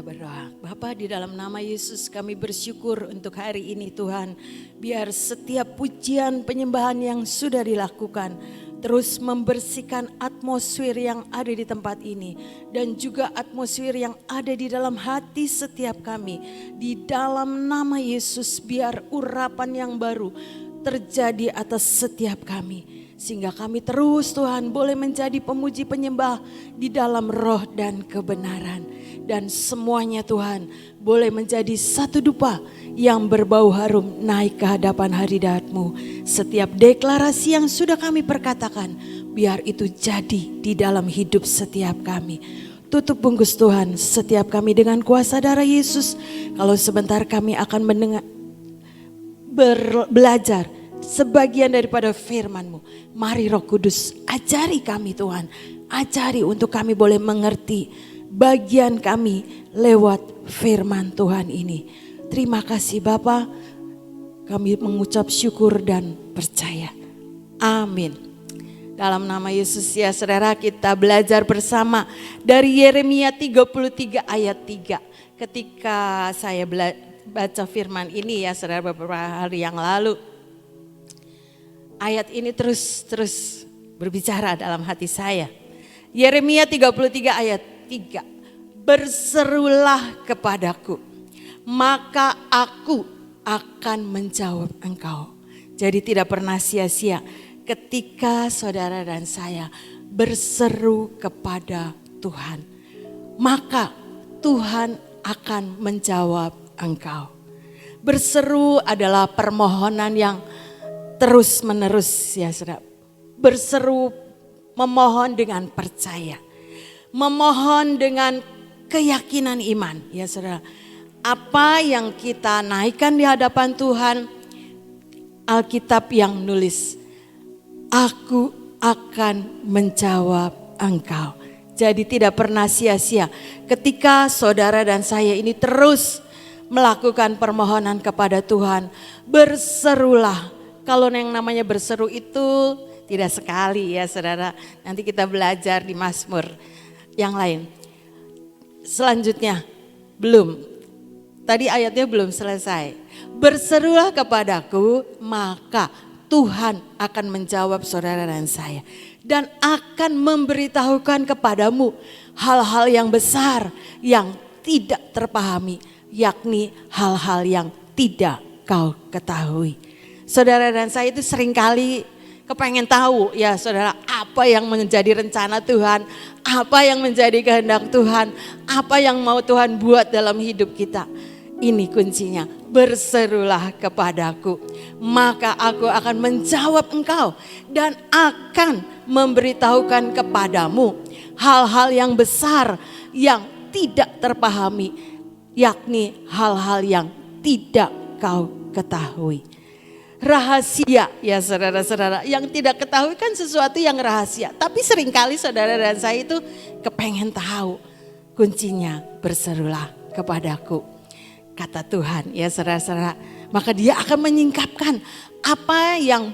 berdoa. Bapa, di dalam nama Yesus kami bersyukur untuk hari ini Tuhan. Biar setiap pujian penyembahan yang sudah dilakukan terus membersihkan atmosfer yang ada di tempat ini. Dan juga atmosfer yang ada di dalam hati setiap kami. Di dalam nama Yesus biar urapan yang baru terjadi atas setiap kami. Sehingga kami terus Tuhan boleh menjadi pemuji penyembah di dalam roh dan kebenaran. Dan semuanya Tuhan boleh menjadi satu dupa yang berbau harum naik ke hadapan hadirat-Mu. Setiap deklarasi yang sudah kami perkatakan biar itu jadi di dalam hidup setiap kami. Tutup bungkus Tuhan setiap kami dengan kuasa darah Yesus. Kalau sebentar kami akan belajar sebagian daripada firman-Mu. Mari Roh Kudus ajari kami Tuhan. Ajari untuk kami boleh mengerti bagian kami lewat firman Tuhan ini. Terima kasih Bapa. Kami mengucap syukur dan percaya. Amin. Dalam nama Yesus ya saudara, kita belajar bersama dari Yeremia 33 ayat 3. Ketika saya baca firman ini ya saudara beberapa hari yang lalu. Ayat ini terus berbicara dalam hati saya. Yeremia 33 ayat 3. Berserulah kepadaku, maka aku akan menjawab engkau. Jadi tidak pernah sia-sia ketika saudara dan saya berseru kepada Tuhan. Maka Tuhan akan menjawab engkau. Berseru adalah permohonan yang terus menerus ya saudara. Berseru memohon dengan percaya. Memohon dengan keyakinan iman ya saudara. Apa yang kita naikkan di hadapan Tuhan, Alkitab yang nulis, aku akan menjawab engkau. Jadi tidak pernah sia-sia ketika saudara dan saya ini terus melakukan permohonan kepada Tuhan. Berserulah. Kalau yang namanya berseru itu tidak sekali ya saudara. Nanti kita belajar di Mazmur yang lain. Selanjutnya belum. Tadi ayatnya belum selesai. Berserulah kepadaku maka Tuhan akan menjawab saudara dan saya. Dan akan memberitahukan kepadamu hal-hal yang besar yang tidak terpahami. Yakni hal-hal yang tidak kau ketahui. Saudara dan saya itu seringkali kepengen tahu ya saudara apa yang menjadi rencana Tuhan, apa yang menjadi kehendak Tuhan, apa yang mau Tuhan buat dalam hidup kita. Ini kuncinya, berserulah kepadaku, maka aku akan menjawab engkau dan akan memberitahukan kepadamu hal-hal yang besar yang tidak terpahami, yakni hal-hal yang tidak kau ketahui. Rahasia ya saudara-saudara, yang tidak ketahui kan sesuatu yang rahasia. Tapi seringkali saudara dan saya itu kepengen tahu. Kuncinya berserulah kepadaku, kata Tuhan ya saudara-saudara. Maka Dia akan menyingkapkan apa yang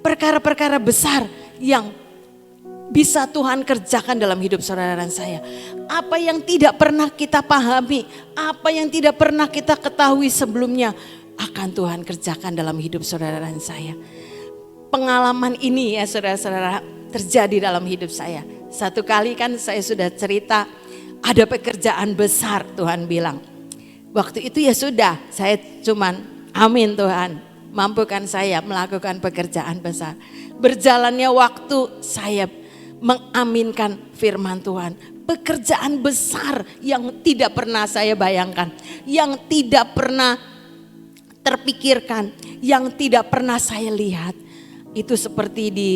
perkara-perkara besar yang bisa Tuhan kerjakan dalam hidup saudara dan saya. Apa yang tidak pernah kita pahami, apa yang tidak pernah kita ketahui sebelumnya, akan Tuhan kerjakan dalam hidup saudara dan saya. Pengalaman ini ya saudara-saudara terjadi dalam hidup saya. Satu kali kan saya sudah cerita ada pekerjaan besar Tuhan bilang. Waktu itu ya sudah, saya cuman amin Tuhan, mampukan saya melakukan pekerjaan besar. Berjalannya waktu saya mengaminkan firman Tuhan. Pekerjaan besar yang tidak pernah saya bayangkan, yang tidak pernah terpikirkan, yang tidak pernah saya lihat. Itu seperti di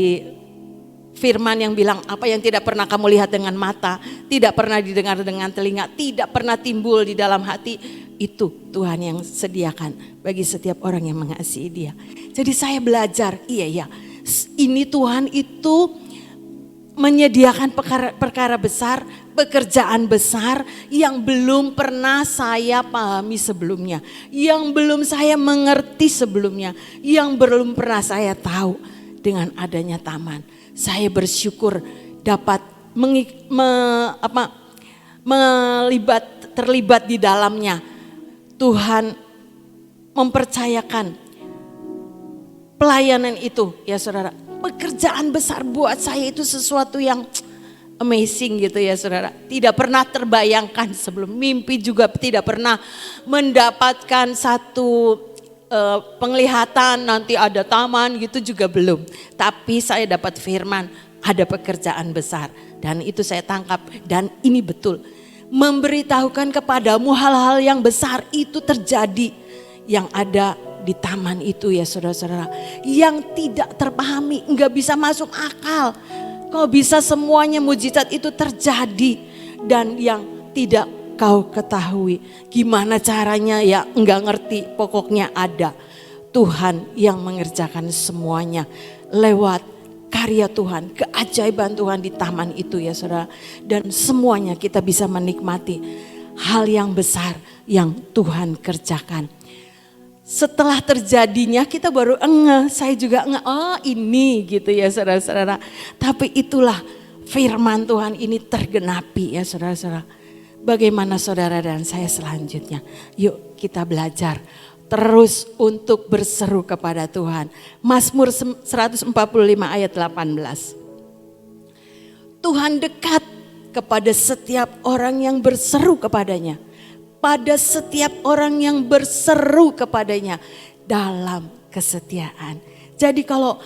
firman yang bilang apa yang tidak pernah kamu lihat dengan mata, tidak pernah didengar dengan telinga, tidak pernah timbul di dalam hati, itu Tuhan yang sediakan bagi setiap orang yang mengasihi Dia. Jadi saya belajar, iya ini Tuhan itu menyediakan perkara besar, pekerjaan besar yang belum pernah saya pahami sebelumnya, yang belum saya mengerti sebelumnya, yang belum pernah saya tahu. Dengan adanya taman, saya bersyukur dapat terlibat di dalamnya. Tuhan mempercayakan pelayanan itu ya saudara. Pekerjaan besar buat saya itu sesuatu yang amazing gitu ya saudara. Tidak pernah terbayangkan sebelum, mimpi juga tidak pernah mendapatkan satu penglihatan nanti ada taman gitu juga belum. Tapi saya dapat firman ada pekerjaan besar dan itu saya tangkap dan ini betul. Memberitahukan kepadamu hal-hal yang besar itu terjadi yang ada di taman itu ya saudara-saudara. Yang tidak terpahami, enggak bisa masuk akal. Kok bisa semuanya mujizat itu terjadi dan yang tidak kau ketahui. Gimana caranya ya enggak ngerti, pokoknya ada. Tuhan yang mengerjakan semuanya lewat karya Tuhan, keajaiban Tuhan di taman itu ya saudara. Dan semuanya kita bisa menikmati hal yang besar yang Tuhan kerjakan. Setelah terjadinya kita baru saya juga oh ini gitu ya saudara-saudara. Tapi itulah firman Tuhan ini tergenapi ya saudara-saudara. Bagaimana saudara dan saya selanjutnya? Yuk kita belajar terus untuk berseru kepada Tuhan. Mazmur 145 ayat 18. Tuhan dekat kepada setiap orang yang berseru kepadanya. Pada setiap orang yang berseru kepadanya dalam kesetiaan. Jadi kalau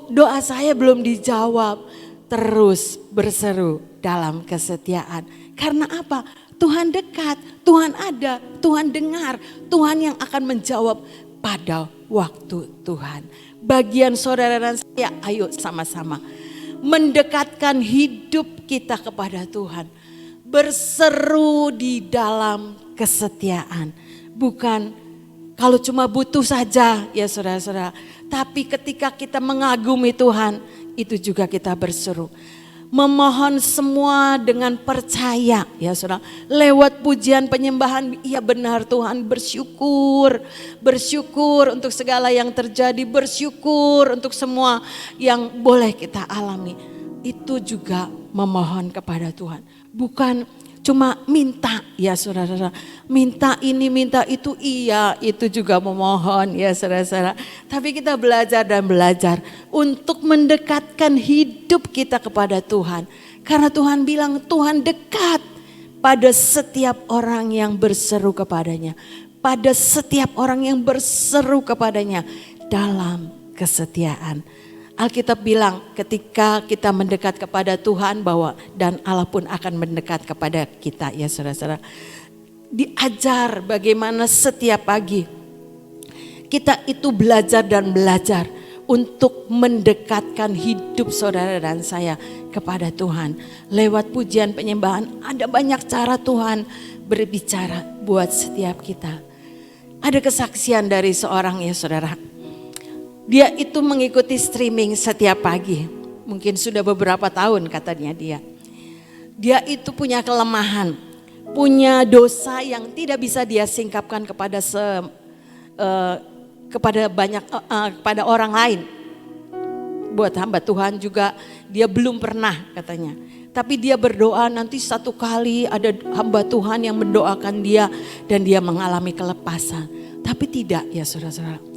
doa saya belum dijawab, terus berseru dalam kesetiaan. Karena apa? Tuhan dekat, Tuhan ada, Tuhan dengar, Tuhan yang akan menjawab pada waktu Tuhan. Bagian saudara dan saya, ayo sama-sama mendekatkan hidup kita kepada Tuhan. Berseru di dalam kesetiaan. Bukan kalau cuma butuh saja ya saudara-saudara. Tapi ketika kita mengagumi Tuhan, itu juga kita berseru. Memohon semua dengan percaya ya saudara. Lewat pujian penyembahan, iya benar Tuhan, bersyukur. Bersyukur untuk segala yang terjadi, bersyukur untuk semua yang boleh kita alami. Itu juga memohon kepada Tuhan. Bukan cuma minta ya saudara-saudara. Minta ini, minta itu, iya itu juga memohon ya saudara-saudara. Tapi kita belajar dan belajar untuk mendekatkan hidup kita kepada Tuhan. Karena Tuhan bilang Tuhan dekat pada setiap orang yang berseru kepadanya. Pada setiap orang yang berseru kepadanya dalam kesetiaan. Alkitab bilang ketika kita mendekat kepada Tuhan bahwa dan Allah pun akan mendekat kepada kita ya saudara-saudara. Diajar bagaimana setiap pagi kita itu belajar dan belajar untuk mendekatkan hidup saudara dan saya kepada Tuhan. Lewat pujian penyembahan ada banyak cara Tuhan berbicara buat setiap kita. Ada kesaksian dari seorang ya saudara. Dia itu mengikuti streaming setiap pagi. Mungkin sudah beberapa tahun katanya dia. Dia itu punya kelemahan. Punya dosa yang tidak bisa dia singkapkan kepada kepada orang lain. Buat hamba Tuhan juga dia belum pernah katanya. Tapi dia berdoa nanti satu kali ada hamba Tuhan yang mendoakan dia. Dan dia mengalami kelepasan. Tapi tidak ya saudara-saudara.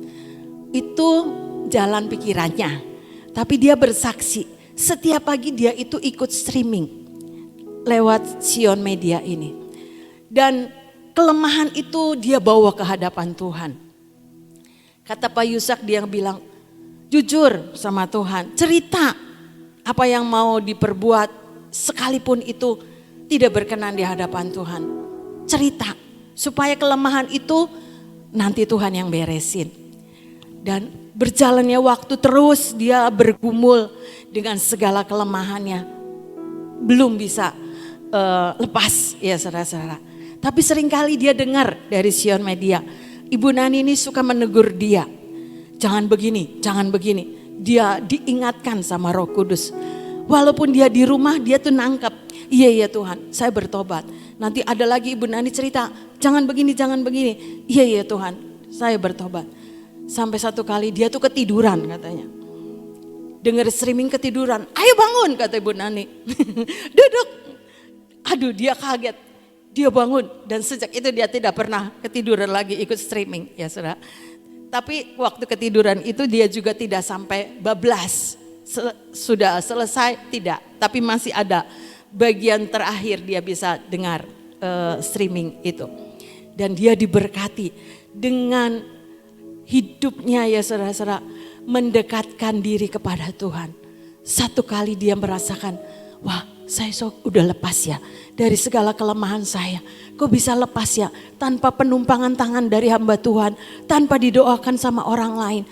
Itu jalan pikirannya. Tapi dia bersaksi. Setiap pagi dia itu ikut streaming. Lewat Sion Media ini. Dan kelemahan itu dia bawa ke hadapan Tuhan. Kata Pak Yusak dia bilang. Jujur sama Tuhan. Cerita apa yang mau diperbuat. Sekalipun itu tidak berkenan di hadapan Tuhan. Cerita. Supaya kelemahan itu nanti Tuhan yang beresin. Dan berjalannya waktu terus dia bergumul dengan segala kelemahannya. Belum bisa lepas ya saudara-saudara. Tapi seringkali dia dengar dari Sion Media. Ibu Nani ini suka menegur dia. Jangan begini, jangan begini. Dia diingatkan sama Roh Kudus. Walaupun dia di rumah dia tuh nangkep. Iya Tuhan saya bertobat. Nanti ada lagi Ibu Nani cerita. Jangan begini, jangan begini. Iya Tuhan saya bertobat. Sampai satu kali dia tuh ketiduran katanya. Dengar streaming ketiduran. Ayo bangun kata Ibu Nani. Duduk. Aduh, dia kaget. Dia bangun dan sejak itu dia tidak pernah ketiduran lagi ikut streaming ya saudara. Tapi waktu ketiduran itu dia juga tidak sampai bablas. Sudah selesai tidak, tapi masih ada bagian terakhir dia bisa dengar streaming itu. Dan dia diberkati dengan hidupnya ya saudara-saudara, mendekatkan diri kepada Tuhan. Satu kali dia merasakan, wah saya udah lepas ya dari segala kelemahan saya. Kok bisa lepas ya tanpa penumpangan tangan dari hamba Tuhan, tanpa didoakan sama orang lain.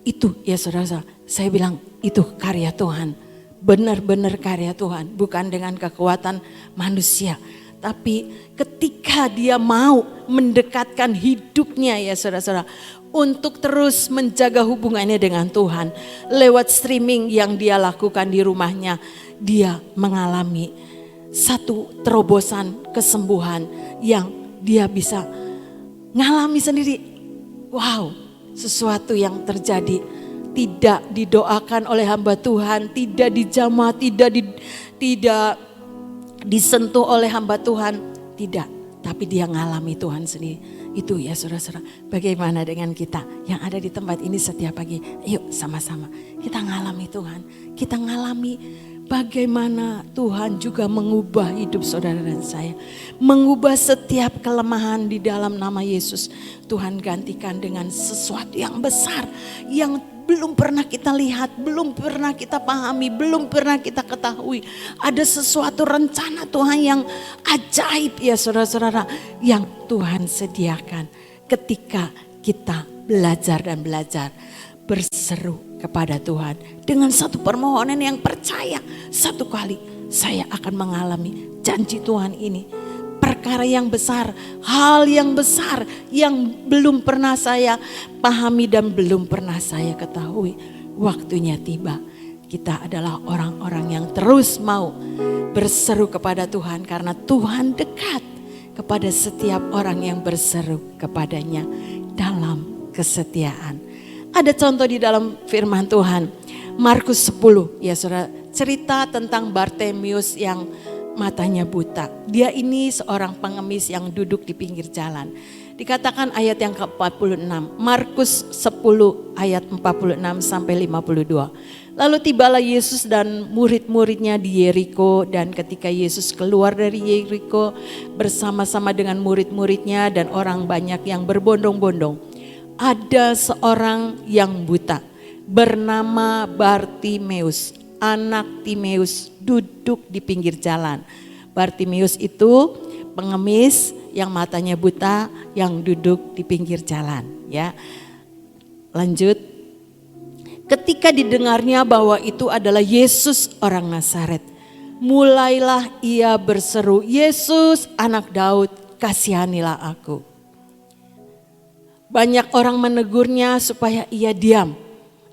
Itu ya saudara, saya bilang itu karya Tuhan. Benar-benar karya Tuhan, bukan dengan kekuatan manusia. Tapi ketika dia mau mendekatkan hidupnya ya saudara-saudara, untuk terus menjaga hubungannya dengan Tuhan. Lewat streaming yang dia lakukan di rumahnya, dia mengalami satu terobosan kesembuhan yang dia bisa ngalami sendiri. Wow, sesuatu yang terjadi tidak didoakan oleh hamba Tuhan, tidak dijamah, tidak disentuh oleh hamba Tuhan, tidak. Tapi dia ngalami Tuhan sendiri. Itu ya saudara-saudara, bagaimana dengan kita yang ada di tempat ini setiap pagi. Yuk sama-sama kita ngalami Tuhan. Kita ngalami bagaimana Tuhan juga mengubah hidup saudara dan saya. Mengubah setiap kelemahan di dalam nama Yesus. Tuhan gantikan dengan sesuatu yang besar, yang belum pernah kita lihat, belum pernah kita pahami, belum pernah kita ketahui. Ada sesuatu rencana Tuhan yang ajaib ya saudara-saudara, yang Tuhan sediakan ketika kita belajar dan belajar berseru kepada Tuhan dengan satu permohonan yang percaya. Satu kali saya akan mengalami janji Tuhan ini. Perkara yang besar, hal yang besar yang belum pernah saya pahami dan belum pernah saya ketahui. Waktunya tiba. Kita adalah orang-orang yang terus mau berseru kepada Tuhan karena Tuhan dekat kepada setiap orang yang berseru kepadanya dalam kesetiaan. Ada contoh di dalam firman Tuhan, Markus 10 ya saudara, cerita tentang Bartimius yang matanya buta. Dia ini seorang pengemis yang duduk di pinggir jalan. Dikatakan ayat yang ke-46, Markus 10 ayat 46 sampai 52. Lalu tibalah Yesus dan murid-muridnya di Yeriko, dan ketika Yesus keluar dari Yeriko bersama-sama dengan murid-muridnya dan orang banyak yang berbondong-bondong, ada seorang yang buta bernama Bartimeus, anak Timeus, duduk di pinggir jalan. Bartimeus itu pengemis yang matanya buta yang duduk di pinggir jalan, ya. Lanjut. Ketika didengarnya bahwa itu adalah Yesus orang Nazaret, mulailah ia berseru, "Yesus, anak Daud, kasihanilah aku." Banyak orang menegurnya supaya ia diam.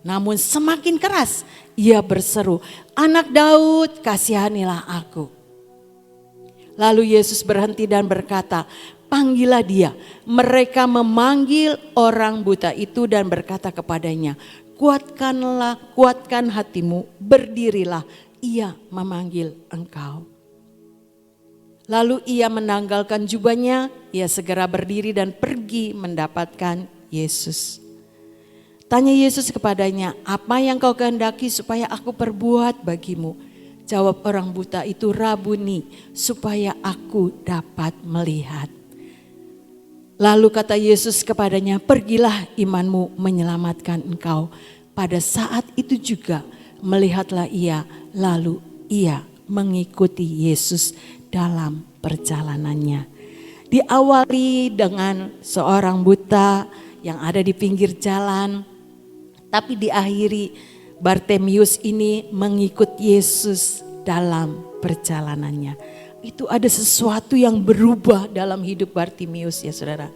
Namun semakin keras ia berseru, "Anak Daud, kasihanilah aku." Lalu Yesus berhenti dan berkata, "Panggillah dia." Mereka memanggil orang buta itu dan berkata kepadanya, kuatkan hatimu, berdirilah, ia memanggil engkau." Lalu ia menanggalkan jubahnya, ia segera berdiri dan pergi mendapatkan Yesus. Tanya Yesus kepadanya, "Apa yang kau kehendaki supaya aku perbuat bagimu?" Jawab orang buta itu, "Rabuni, supaya aku dapat melihat." Lalu kata Yesus kepadanya, "Pergilah, imanmu menyelamatkan engkau." Pada saat itu juga melihatlah ia, lalu ia mengikuti Yesus dalam perjalanannya. Diawali dengan seorang buta yang ada di pinggir jalan, tapi diakhiri Bartimius ini mengikut Yesus dalam perjalanannya. Itu ada sesuatu yang berubah dalam hidup Bartimius ya saudara.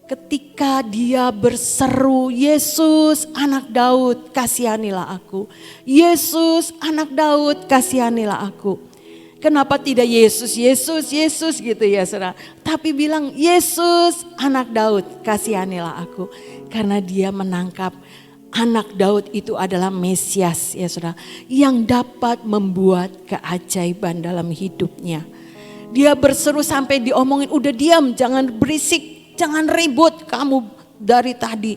Ketika dia berseru, "Yesus anak Daud, kasihanilah aku. Yesus anak Daud, kasihanilah aku." Kenapa tidak Yesus, Yesus, Yesus gitu ya saudara. Tapi bilang, "Yesus anak Daud, kasihanilah aku." Karena dia menangkap anak Daud itu adalah Mesias ya saudara, yang dapat membuat keajaiban dalam hidupnya. Dia berseru sampai diomongin, udah diam, jangan berisik, jangan ribut kamu dari tadi.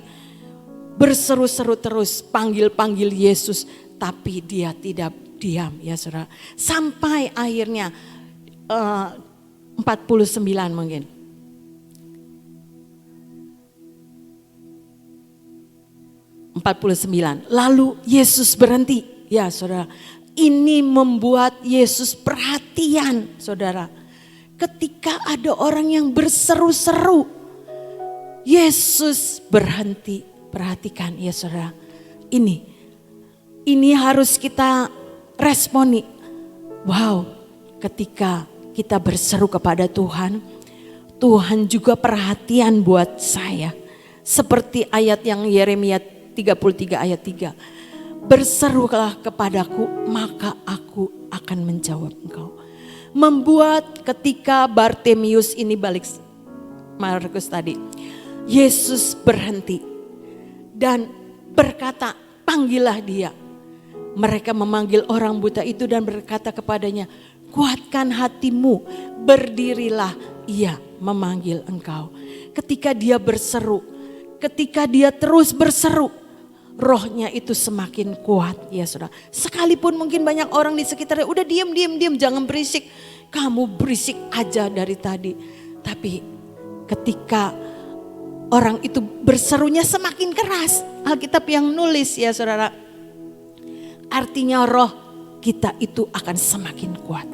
Berseru-seru terus, panggil-panggil Yesus, tapi dia tidak diam ya saudara. Sampai akhirnya 49 mungkin. 49. Lalu Yesus berhenti. Ya saudara, ini membuat Yesus perhatian saudara. Ketika ada orang yang berseru-seru, Yesus berhenti. Perhatikan ya saudara. Ini harus kita responi. Wow, ketika kita berseru kepada Tuhan, Tuhan juga perhatian buat saya. Seperti ayat yang Yeremia 33 ayat 3. Berserulah kepadaku, maka aku akan menjawab engkau. Membuat ketika Bartimius ini balik Markus tadi, Yesus berhenti dan berkata, panggillah dia. Mereka memanggil orang buta itu dan berkata kepadanya, kuatkan hatimu, berdirilah, ia memanggil engkau. Ketika dia berseru, ketika dia terus berseru, rohnya itu semakin kuat ya saudara. Sekalipun mungkin banyak orang di sekitarnya, udah diam, jangan berisik. Kamu berisik aja dari tadi. Tapi ketika orang itu berserunya semakin keras, Alkitab yang nulis ya saudara. Artinya roh kita itu akan semakin kuat.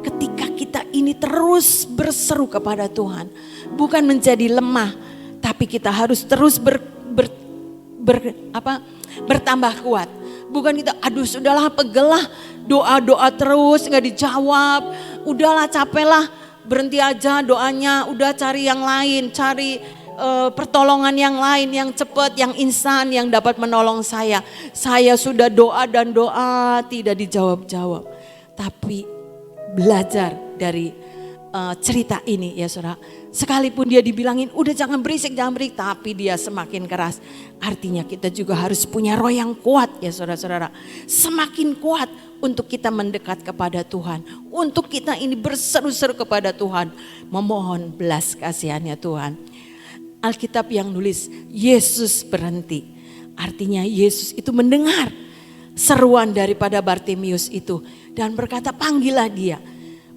Ketika kita ini terus berseru kepada Tuhan. Bukan menjadi lemah, tapi kita harus terus bertambah kuat. Bukan kita aduh sudahlah pegelah, doa terus gak dijawab. Udahlah capek lah, berhenti aja doanya, udah cari yang lain, cari pertolongan yang lain, yang cepat, yang instan, yang dapat menolong saya. Saya sudah doa dan doa tidak dijawab-jawab. Tapi belajar dari cerita ini ya saudara. Sekalipun dia dibilangin udah jangan berisik, tapi dia semakin keras. Artinya kita juga harus punya roh yang kuat ya saudara-saudara. Semakin kuat untuk kita mendekat kepada Tuhan. Untuk kita ini berseru-seru kepada Tuhan. Memohon belas kasihannya Tuhan. Alkitab yang nulis Yesus berhenti. Artinya Yesus itu mendengar seruan daripada Bartimius itu. Dan berkata panggillah dia.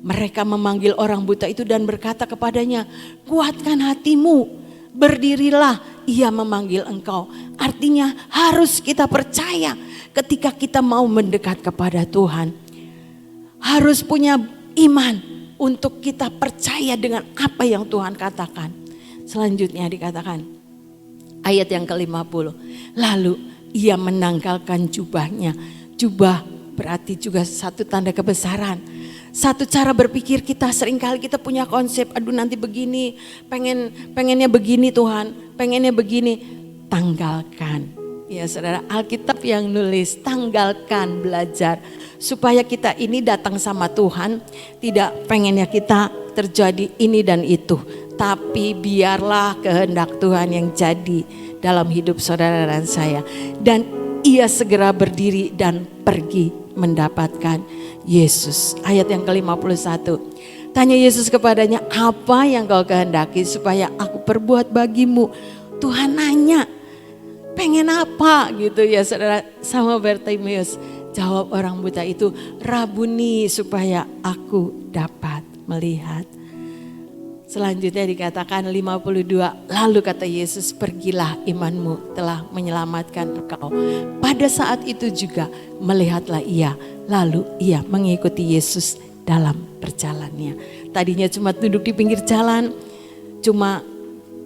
Mereka memanggil orang buta itu dan berkata kepadanya, kuatkan hatimu, berdirilah, ia memanggil engkau. Artinya harus kita percaya ketika kita mau mendekat kepada Tuhan. Harus punya iman untuk kita percaya dengan apa yang Tuhan katakan. Selanjutnya dikatakan ayat yang ke-50. Lalu ia menanggalkan jubahnya. Jubah berarti juga satu tanda kebesaran. Satu cara berpikir kita, seringkali kita punya konsep, aduh nanti begini, pengennya begini Tuhan, pengennya begini. Tanggalkan. Ya saudara, Alkitab yang nulis, tanggalkan, belajar. Supaya kita ini datang sama Tuhan, tidak pengennya kita terjadi ini dan itu. Tapi biarlah kehendak Tuhan yang jadi dalam hidup saudara dan saya. Dan ia segera berdiri dan pergi mendapatkan Yesus. Ayat yang ke-51. Tanya Yesus kepadanya, apa yang kau kehendaki supaya aku perbuat bagimu? Tuhan nanya, pengen apa gitu ya saudara, sama Bartimius. Jawab orang buta itu, Rabuni, supaya aku dapat melihat. Selanjutnya dikatakan 52, lalu kata Yesus, pergilah, imanmu telah menyelamatkan engkau. Pada saat itu juga melihatlah ia, lalu ia mengikuti Yesus dalam perjalanannya. Tadinya cuma duduk di pinggir jalan, cuma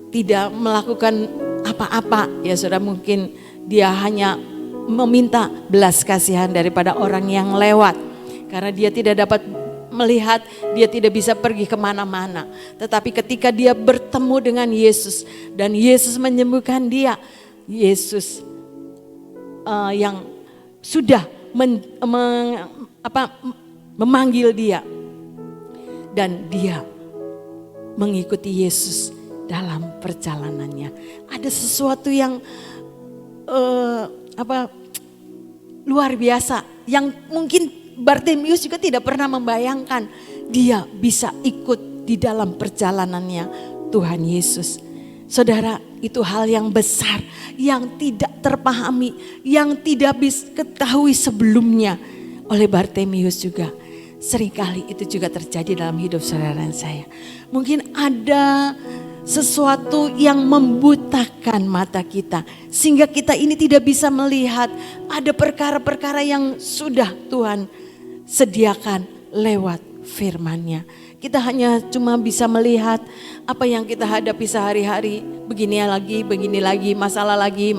tidak melakukan apa-apa. Ya saudara, mungkin dia hanya meminta belas kasihan daripada orang yang lewat. Karena dia tidak dapat melihat, dia tidak bisa pergi kemana-mana. Tetapi ketika dia bertemu dengan Yesus dan Yesus menyembuhkan dia, Yesus yang sudah memanggil dia dan dia mengikuti Yesus dalam perjalanannya. Ada sesuatu yang luar biasa yang mungkin Bartimius juga tidak pernah membayangkan dia bisa ikut di dalam perjalanannya Tuhan Yesus. Saudara, itu hal yang besar, yang tidak terpahami, yang tidak bisa ketahui sebelumnya oleh Bartimius juga. Seringkali itu juga terjadi dalam hidup saudara dan saya. Mungkin ada sesuatu yang membutakan mata kita, sehingga kita ini tidak bisa melihat ada perkara-perkara yang sudah Tuhan sediakan lewat firman-Nya. Kita hanya cuma bisa melihat apa yang kita hadapi sehari-hari, begini lagi, masalah lagi,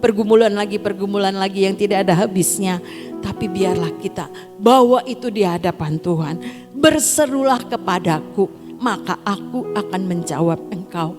pergumulan lagi yang tidak ada habisnya. Tapi biarlah kita bawa itu di hadapan Tuhan. Berserulah kepadaku, maka aku akan menjawab engkau.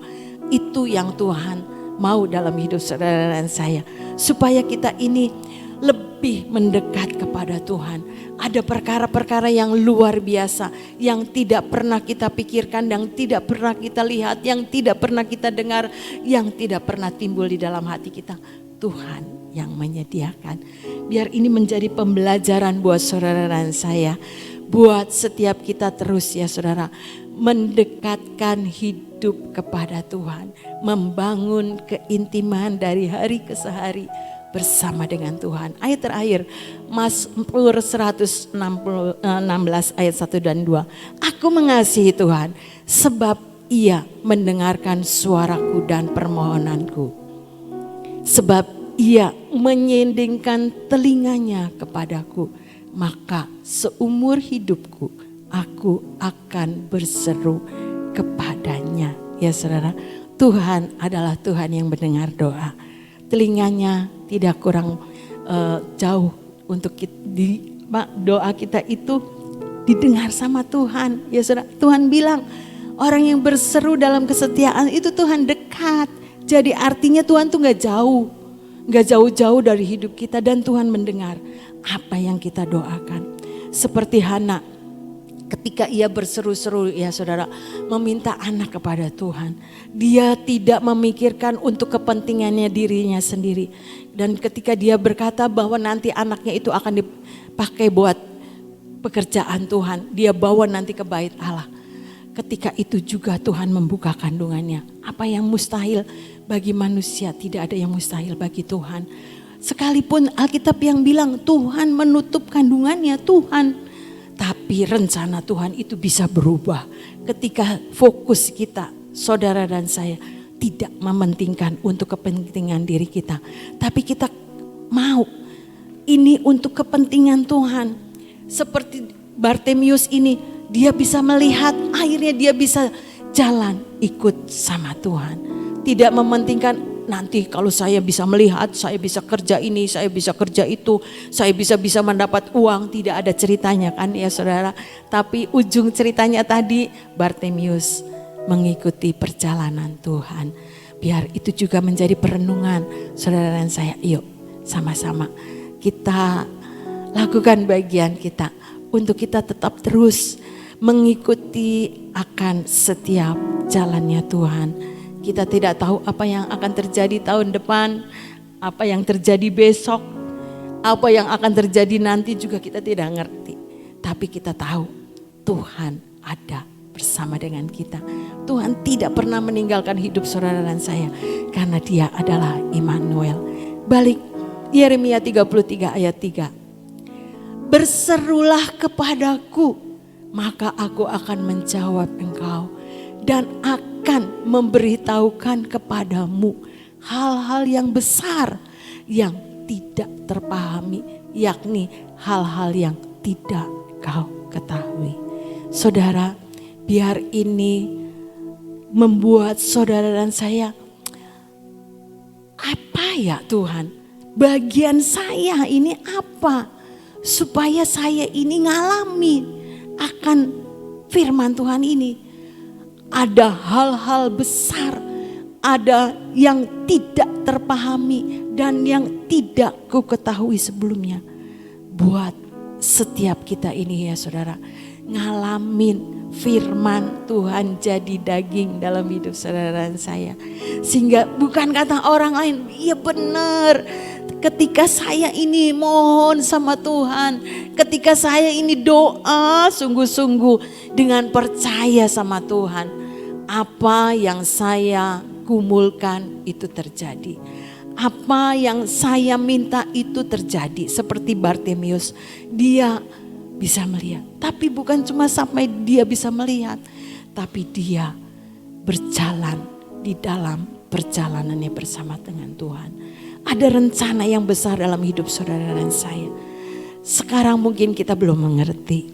Itu yang Tuhan mau dalam hidup saudara dan saya. Supaya kita ini lebih mendekat kepada Tuhan. Ada perkara-perkara yang luar biasa, yang tidak pernah kita pikirkan, yang tidak pernah kita lihat, yang tidak pernah kita dengar, yang tidak pernah timbul di dalam hati kita. Tuhan yang menyediakan. Biar ini menjadi pembelajaran buat saudara dan saya. Buat setiap kita terus ya saudara, mendekatkan hidup kepada Tuhan. Membangun keintiman dari hari ke hari bersama dengan Tuhan. Ayat terakhir, Mazmur 116 ayat 1 dan 2. Aku mengasihi Tuhan sebab Ia mendengarkan suaraku dan permohonanku. Sebab Ia menyendingkan telinganya kepadaku, maka seumur hidupku aku akan berseru kepadanya. Ya saudara, Tuhan adalah Tuhan yang mendengar doa. Telinganya tidak kurang jauh untuk doa kita itu didengar sama Tuhan. Ya saudara, Tuhan bilang orang yang berseru dalam kesetiaan itu Tuhan dekat. Jadi artinya Tuhan tuh gak jauh-jauh dari hidup kita, dan Tuhan mendengar apa yang kita doakan. Seperti Hana ketika ia berseru-seru ya saudara, meminta anak kepada Tuhan. Dia tidak memikirkan untuk kepentingannya dirinya sendiri. Dan ketika dia berkata bahwa nanti anaknya itu akan dipakai buat pekerjaan Tuhan, dia bawa nanti ke bait Allah. Ketika itu juga Tuhan membuka kandungannya. Apa yang mustahil bagi manusia, tidak ada yang mustahil bagi Tuhan. Sekalipun Alkitab yang bilang Tuhan menutup kandungannya, Tuhan. Tapi rencana Tuhan itu bisa berubah ketika fokus kita, saudara dan saya, tidak mementingkan untuk kepentingan diri kita. Tapi kita mau ini untuk kepentingan Tuhan. Seperti Bartimius ini, dia bisa melihat, akhirnya dia bisa jalan ikut sama Tuhan. Tidak mementingkan nanti kalau saya bisa melihat, saya bisa kerja ini, saya bisa kerja itu, saya bisa mendapat uang. Tidak ada ceritanya kan ya saudara. Tapi ujung ceritanya tadi Bartimius mengikuti perjalanan Tuhan. Biar itu juga menjadi perenungan saudara dan saya. Yuk sama-sama kita lakukan bagian kita untuk kita tetap terus mengikuti akan setiap jalannya Tuhan. Kita tidak tahu apa yang akan terjadi tahun depan, apa yang terjadi besok, apa yang akan terjadi nanti juga kita tidak ngerti. Tapi kita tahu Tuhan ada bersama dengan kita. Tuhan tidak pernah meninggalkan hidup saudara dan saya karena Dia adalah Immanuel. Balik Yeremia 33 ayat 3. Berserulah kepadaku, maka aku akan menjawab engkau dan akan memberitahukan kepadamu hal-hal yang besar yang tidak terpahami, yakni hal-hal yang tidak kau ketahui. Saudara, biar ini membuat saudara dan saya, apa ya Tuhan, bagian saya ini apa? Supaya saya ini ngalami akan firman Tuhan ini. Ada hal-hal besar, ada yang tidak terpahami dan yang tidak ku ketahui sebelumnya. Buat setiap kita ini ya saudara, ngalamin firman Tuhan jadi daging dalam hidup saudara dan saya. Sehingga bukan kata orang lain, iya benar, ketika saya ini mohon sama Tuhan, ketika saya ini doa sungguh-sungguh dengan percaya sama Tuhan, apa yang saya gumulkan itu terjadi. Apa yang saya minta itu terjadi. Seperti Bartimeus, dia bisa melihat. Tapi bukan cuma sampai dia bisa melihat, tapi dia berjalan di dalam perjalanannya bersama dengan Tuhan. Ada rencana yang besar dalam hidup saudara dan saya. Sekarang mungkin kita belum mengerti,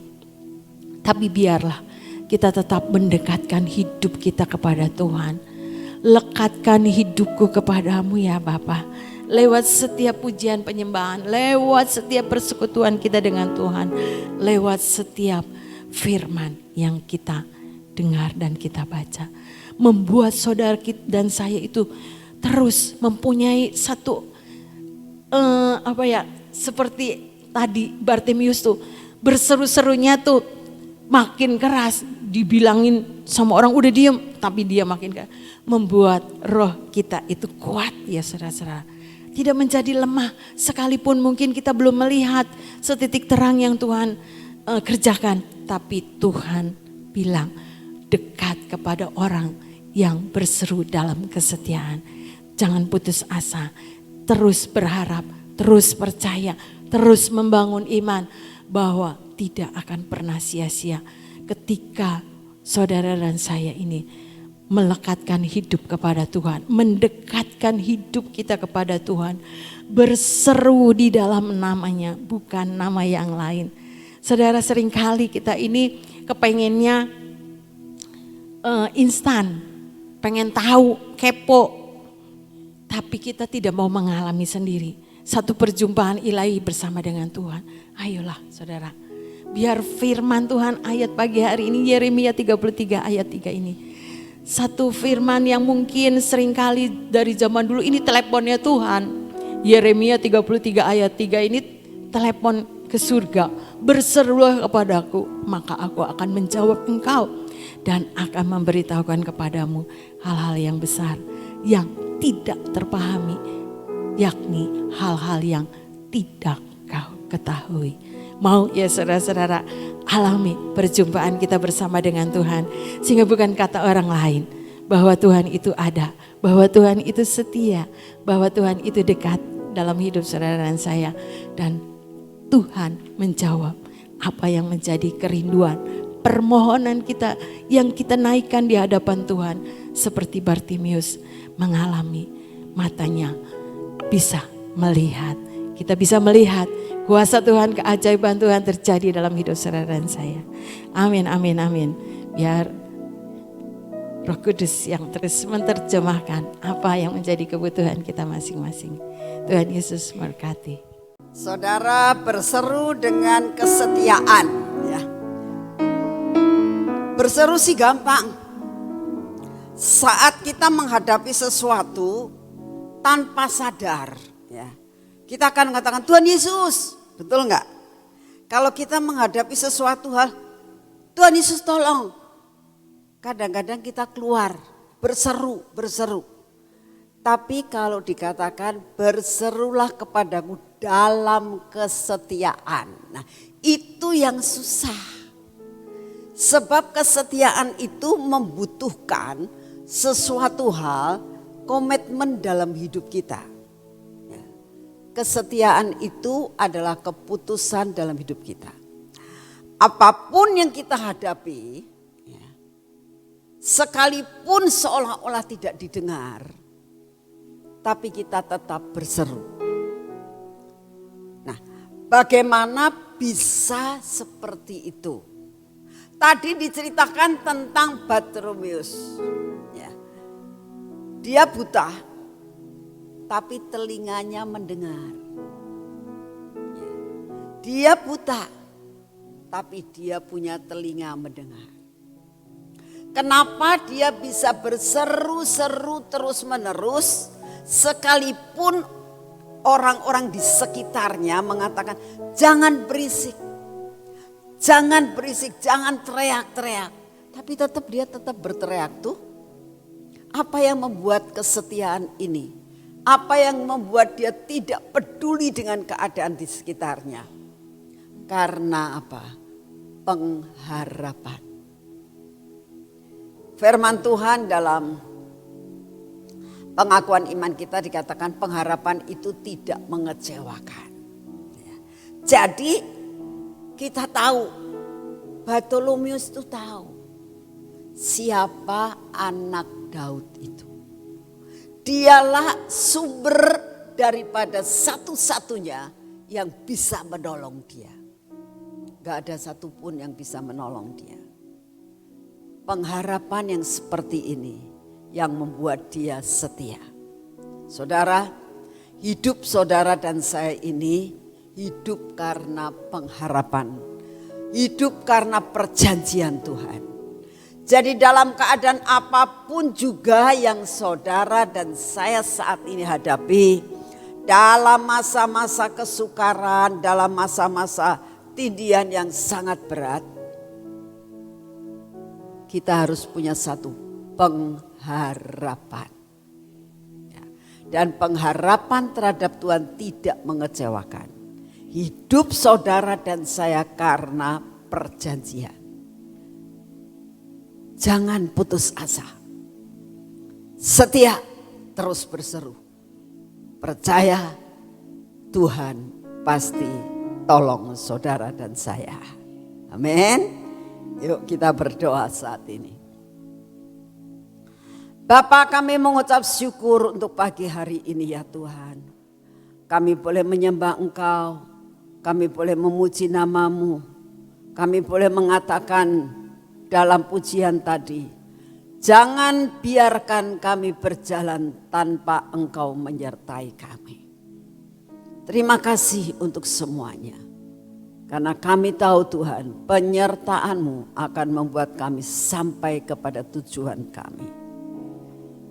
tapi biarlah kita tetap mendekatkan hidup kita kepada Tuhan. Lekatkan hidupku kepadamu ya Bapa. Lewat setiap pujian penyembahan, lewat setiap persekutuan kita dengan Tuhan, lewat setiap firman yang kita dengar dan kita baca. Membuat saudara kita dan saya itu terus mempunyai satu seperti tadi Bartimeus tuh berseru-serunya tuh makin keras, dibilangin sama orang udah diem, tapi dia makin keras. Membuat roh kita itu kuat ya saudara-saudara. Tidak menjadi lemah sekalipun mungkin kita belum melihat setitik terang yang Tuhan kerjakan. Tapi Tuhan bilang dekat kepada orang yang berseru dalam kesetiaan. Jangan putus asa, terus berharap, terus percaya, terus membangun iman bahwa tidak akan pernah sia-sia ketika saudara dan saya ini melekatkan hidup kepada Tuhan, mendekatkan hidup kita kepada Tuhan, berseru di dalam namanya, bukan nama yang lain. Saudara, seringkali kita ini kepengennya instan, pengen tahu, kepo, tapi kita tidak mau mengalami sendiri satu perjumpaan ilahi bersama dengan Tuhan. Ayolah saudara, biar firman Tuhan ayat pagi hari ini, Yeremia 33 ayat 3 ini. Satu firman yang mungkin seringkali dari zaman dulu, ini teleponnya Tuhan. Yeremia 33 ayat 3 ini telepon ke surga. Berserulah kepadaku, maka aku akan menjawab engkau dan akan memberitahukan kepadamu hal-hal yang besar yang tidak terpahami, yakni hal-hal yang tidak kau ketahui. Mau ya saudara-saudara alami perjumpaan kita bersama dengan Tuhan, sehingga bukan kata orang lain bahwa Tuhan itu ada, bahwa Tuhan itu setia, bahwa Tuhan itu dekat dalam hidup saudara dan saya, dan Tuhan menjawab apa yang menjadi kerinduan, permohonan kita yang kita naikkan di hadapan Tuhan. Seperti Bartimeus mengalami, matanya bisa melihat. Kita bisa melihat kuasa Tuhan, keajaiban Tuhan terjadi dalam hidup saudara dan saya. Amin, amin, amin. Biar Roh Kudus yang terus menerjemahkan apa yang menjadi kebutuhan kita masing-masing. Tuhan Yesus memberkati. Saudara, berseru dengan kesetiaan ya. Berseru sih gampang. Saat kita menghadapi sesuatu tanpa sadar ya, kita akan mengatakan Tuhan Yesus, betul enggak? Kalau kita menghadapi sesuatu hal, Tuhan Yesus tolong. Kadang-kadang kita keluar berseru. Tapi kalau dikatakan berserulah kepadamu dalam kesetiaan. Nah, itu yang susah. Sebab kesetiaan itu membutuhkan sesuatu hal, komitmen dalam hidup kita. Kesetiaan itu adalah keputusan dalam hidup kita. Apapun yang kita hadapi, sekalipun seolah-olah tidak didengar, tapi kita tetap berseru. Nah, bagaimana bisa seperti itu? Tadi diceritakan tentang Bartimeus. Ya. Dia buta, tapi telinganya mendengar. Ya. Dia buta, tapi dia punya telinga mendengar. Kenapa dia bisa berseru-seru terus-menerus? Sekalipun orang-orang di sekitarnya mengatakan jangan berisik, jangan teriak-teriak. Tapi dia tetap berteriak tuh. Apa yang membuat kesetiaan ini? Apa yang membuat dia tidak peduli dengan keadaan di sekitarnya? Karena apa? Pengharapan. Firman Tuhan dalam pengakuan iman kita dikatakan pengharapan itu tidak mengecewakan. Jadi kita tahu, Bartolomeus itu tahu siapa anak Daud itu. Dialah sumber daripada satu-satunya yang bisa menolong dia. Gak ada satupun yang bisa menolong dia. Pengharapan yang seperti ini yang membuat dia setia. Saudara, hidup saudara dan saya ini hidup karena pengharapan. Hidup karena perjanjian Tuhan. Jadi dalam keadaan apapun juga yang saudara dan saya saat ini hadapi, dalam masa-masa kesukaran, dalam masa-masa tindihan yang sangat berat, kita harus punya satu pengharapan. Dan pengharapan terhadap Tuhan tidak mengecewakan. Hidup saudara dan saya karena perjanjian. Jangan putus asa. Setia, terus berseru. Percaya Tuhan pasti tolong saudara dan saya. Amin. Yuk kita berdoa saat ini. Bapa, kami mengucap syukur untuk pagi hari ini ya Tuhan. Kami boleh menyembah Engkau. Kami boleh memuji nama-Mu. Kami boleh mengatakan dalam pujian tadi, jangan biarkan kami berjalan tanpa Engkau menyertai kami. Terima kasih untuk semuanya. Karena kami tahu Tuhan, penyertaan-Mu akan membuat kami sampai kepada tujuan kami.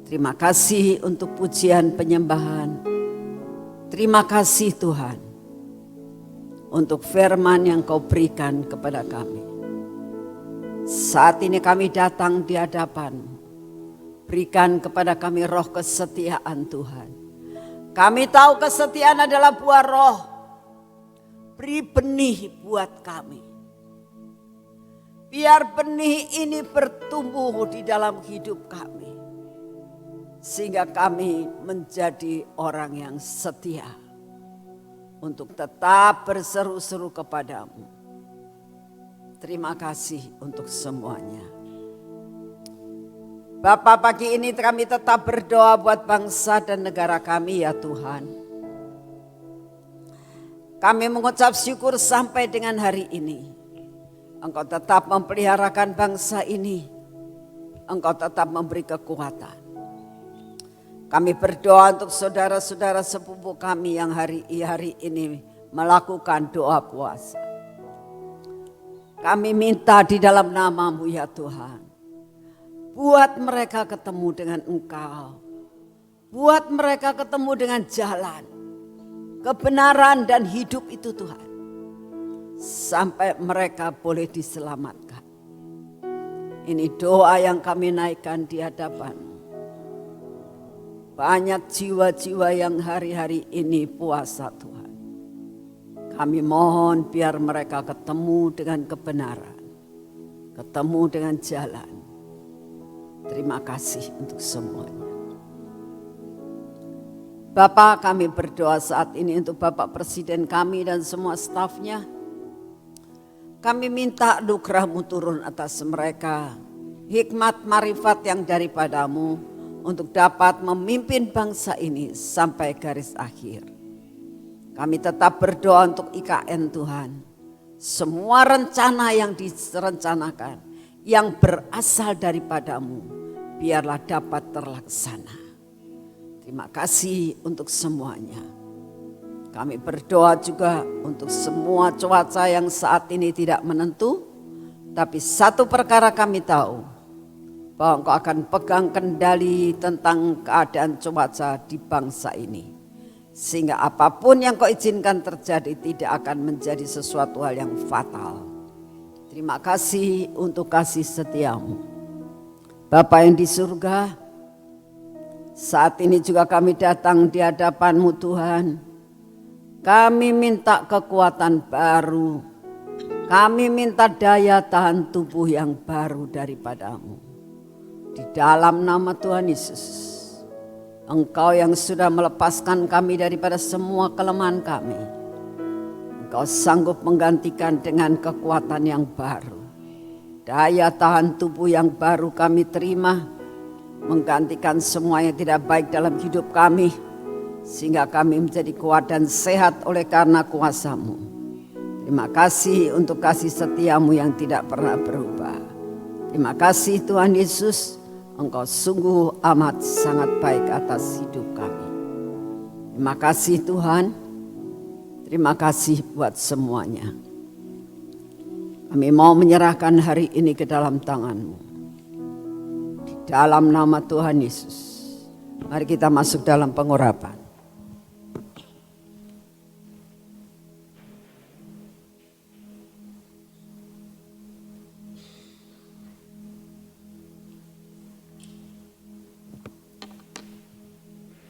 Terima kasih untuk pujian penyembahan. Terima kasih Tuhan untuk firman yang Kau berikan kepada kami. Saat ini kami datang di hadapan-Mu. Berikan kepada kami roh kesetiaan Tuhan. Kami tahu kesetiaan adalah buah roh. Beri benih buat kami. Biar benih ini bertumbuh di dalam hidup kami. Sehingga kami menjadi orang yang setia. Untuk tetap berseru-seru kepadamu. Terima kasih untuk semuanya. Bapa, pagi ini kami tetap berdoa buat bangsa dan negara kami ya Tuhan. Kami mengucap syukur sampai dengan hari ini. Engkau tetap memeliharakan bangsa ini. Engkau tetap memberi kekuatan. Kami berdoa untuk saudara-saudara sepupu kami yang hari ini melakukan doa puasa. Kami minta di dalam nama-Mu ya Tuhan. Buat mereka ketemu dengan Engkau. Buat mereka ketemu dengan jalan. Kebenaran dan hidup itu Tuhan. Sampai mereka boleh diselamatkan. Ini doa yang kami naikkan di hadapan-Mu. Banyak jiwa-jiwa yang hari-hari ini puasa Tuhan. Kami mohon biar mereka ketemu dengan kebenaran. Ketemu dengan jalan. Terima kasih untuk semuanya. Bapak, kami berdoa saat ini untuk Bapak Presiden kami dan semua stafnya. Kami minta anugerah-Mu turun atas mereka. Hikmat marifat yang daripada-Mu untuk dapat memimpin bangsa ini sampai garis akhir. Kami tetap berdoa untuk IKN Tuhan. Semua rencana yang direncanakan, yang berasal daripada-Mu, biarlah dapat terlaksana. Terima kasih untuk semuanya. Kami berdoa juga untuk semua cuaca yang saat ini tidak menentu. Tapi satu perkara kami tahu, bahwa Engkau akan pegang kendali tentang keadaan cuaca di bangsa ini. Sehingga apapun yang Kau izinkan terjadi tidak akan menjadi sesuatu hal yang fatal. Terima kasih untuk kasih setia-Mu. Bapa yang di surga, Saat ini juga kami datang di hadapan-Mu Tuhan. Kami minta kekuatan baru. Kami minta daya tahan tubuh yang baru daripada-Mu. Di dalam nama Tuhan Yesus. Engkau yang sudah melepaskan kami daripada semua kelemahan kami. Engkau sanggup menggantikan dengan kekuatan yang baru. Daya tahan tubuh yang baru kami terima. Menggantikan semua yang tidak baik dalam hidup kami. Sehingga kami menjadi kuat dan sehat oleh karena kuasa-Mu. Terima kasih untuk kasih setia-Mu yang tidak pernah berubah. Terima kasih Tuhan Yesus. Engkau sungguh amat sangat baik atas hidup kami. Terima kasih Tuhan. Terima kasih buat semuanya. Kami mau menyerahkan hari ini ke dalam tangan-Mu. Di dalam nama Tuhan Yesus. Mari kita masuk dalam pengurapan.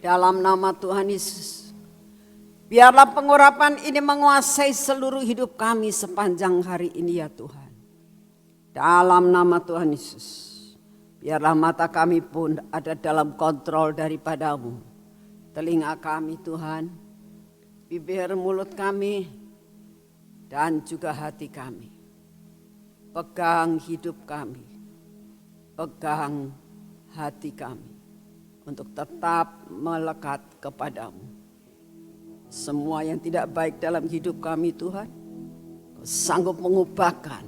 Dalam nama Tuhan Yesus, biarlah pengurapan ini menguasai seluruh hidup kami sepanjang hari ini ya Tuhan. Dalam nama Tuhan Yesus, biarlah mata kami pun ada dalam kontrol daripada-Mu. Telinga kami Tuhan, bibir mulut kami, dan juga hati kami. Pegang hidup kami, pegang hati kami. Untuk tetap melekat kepada-Mu. Semua yang tidak baik dalam hidup kami Tuhan, Kau sanggup mengubahkan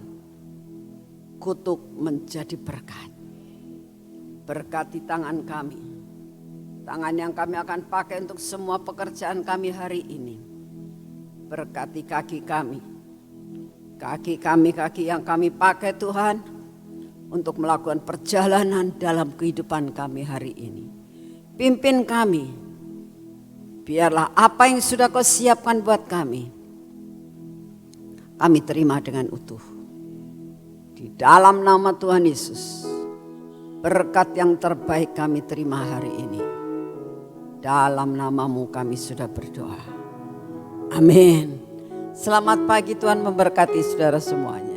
kutuk menjadi berkat. Berkati tangan kami. Tangan yang kami akan pakai untuk semua pekerjaan kami hari ini. Berkati kaki kami. Kaki kami, kaki yang kami pakai Tuhan. Untuk melakukan perjalanan dalam kehidupan kami hari ini. Pimpin kami, biarlah apa yang sudah Kau siapkan buat kami terima dengan utuh. Di dalam nama Tuhan Yesus, berkat yang terbaik kami terima hari ini. Dalam nama-Mu kami sudah berdoa. Amin. Selamat pagi, Tuhan memberkati saudara semuanya.